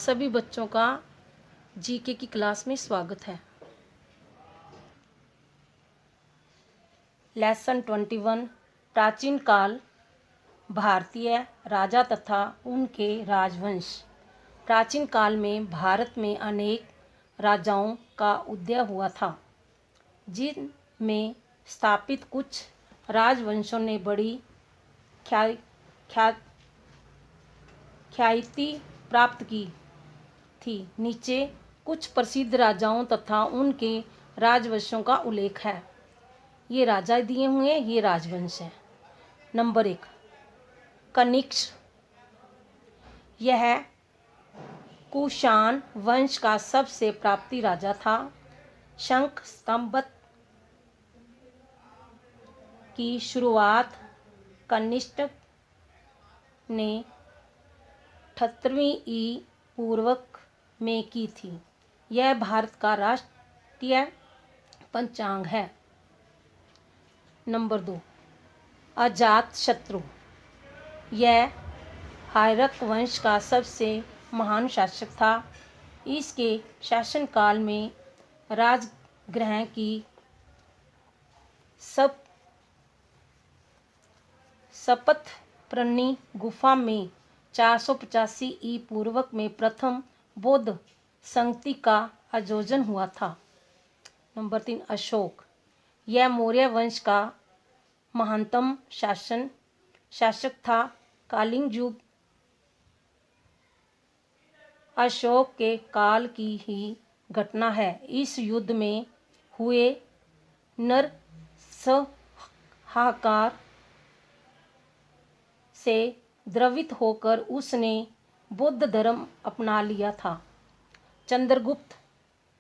सभी बच्चों का जीके की क्लास में स्वागत है। लेसन 21 प्राचीन काल भारतीय राजा तथा उनके राजवंश। प्राचीन काल में भारत में अनेक राजाओं का उदय हुआ था, जिनमें स्थापित कुछ राजवंशों ने बड़ी ख्याति प्राप्त की थी। नीचे कुछ प्रसिद्ध राजाओं तथा उनके राजवंशों का उल्लेख है। ये राजा दिए हुए, ये राजवंश है। नंबर 1, कनिष्क। यह कुषाण वंश का सबसे प्राप्ति राजा था। शंख स्तंभ की शुरुआत कनिष्क ने 78वीं ई पूर्वक में की थी। यह भारत का राष्ट्रीय पंचांग है। नंबर 2, अजातशत्रु। यह हायरक वंश का सबसे महान शासक था। इसके शासनकाल में राजगृह की सप्तप्रणी गुफा में 485 ई पूर्वक में प्रथम बौद्ध संगति का आयोजन हुआ था। नंबर 3, अशोक। यह मौर्य वंश का महानतम शासक था। कलिंग युग अशोक के काल की ही घटना है। इस युद्ध में हुए नरसंहार से द्रवित होकर उसने बौद्ध धर्म अपना लिया था। चंद्रगुप्त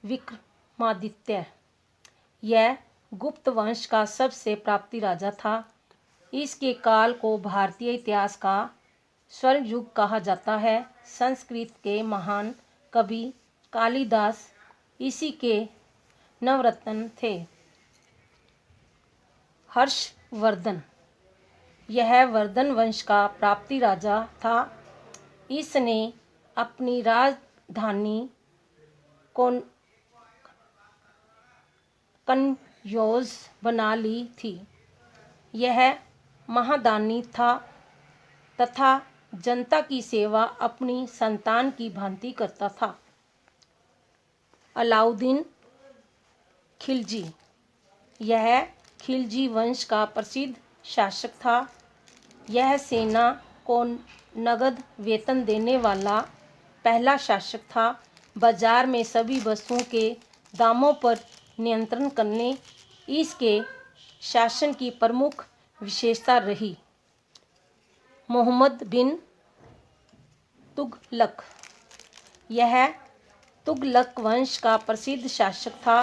विक्रमादित्य। यह गुप्त वंश का सबसे प्राप्ति राजा था। इसके काल को भारतीय इतिहास का स्वर्ण युग कहा जाता है। संस्कृत के महान कवि कालिदास इसी के नवरत्न थे। हर्षवर्धन। यह वर्धन वंश का प्राप्ति राजा था। इसने अपनी राजधानी कनौज बना ली थी। यह महादानी था तथा जनता की सेवा अपनी संतान की भांति करता था। अलाउद्दीन खिलजी। यह खिलजी वंश का प्रसिद्ध शासक था। यह सेना को नगद वेतन देने वाला पहला शासक था। बाजार में सभी वस्तुओं के दामों पर नियंत्रण करने इसके शासन की प्रमुख विशेषता रही। मोहम्मद बिन तुगलक। यह तुगलक वंश का प्रसिद्ध शासक था।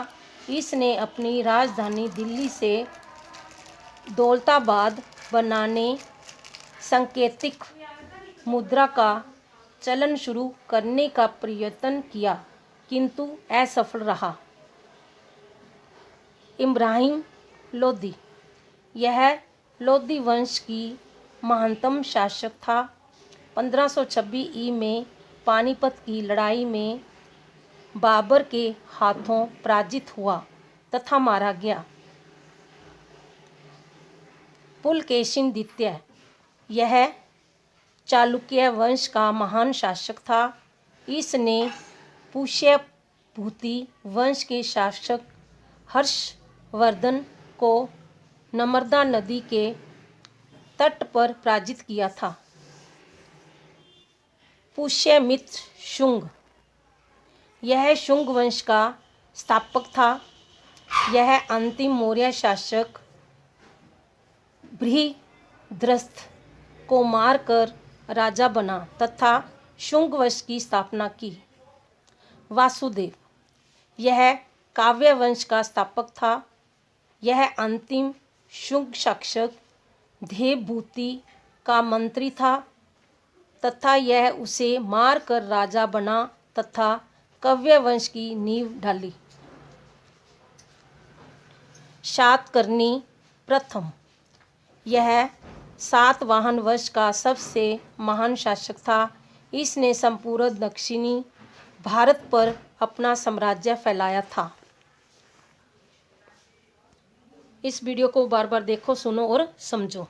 इसने अपनी राजधानी दिल्ली से दौलताबाद बनाने सांकेतिक मुद्रा का चलन शुरू करने का प्रयत्न किया, किंतु असफल रहा। इब्राहिम लोदी। यह लोदी वंश की महानतम शासक था। 1526 ई में पानीपत की लड़ाई में बाबर के हाथों पराजित हुआ तथा मारा गया। पुलकेशिन द्वितीय। यह चालुक्य वंश का महान शासक था। इसने पुष्यभूति वंश के शासक हर्षवर्धन को नर्मदा नदी के तट पर पराजित किया था। पुष्यमित्र शुंग। यह शुंग वंश का स्थापक था। यह अंतिम मौर्य शासक बृहद्रथ को मारकर राजा बना तथा शुंग वंश की स्थापना की। वासुदेव। यह काव्य वंश का स्थापक था। यह अंतिम शुंग शासक देवभूति का मंत्री था तथा यह उसे मारकर राजा बना तथा काव्य वंश की नींव डाली। सातकर्णी प्रथम। यह सातवाहन वंश का सबसे महान शासक था। इसने संपूर्ण दक्षिणी भारत पर अपना साम्राज्य फैलाया था। इस वीडियो को बार बार देखो, सुनो और समझो।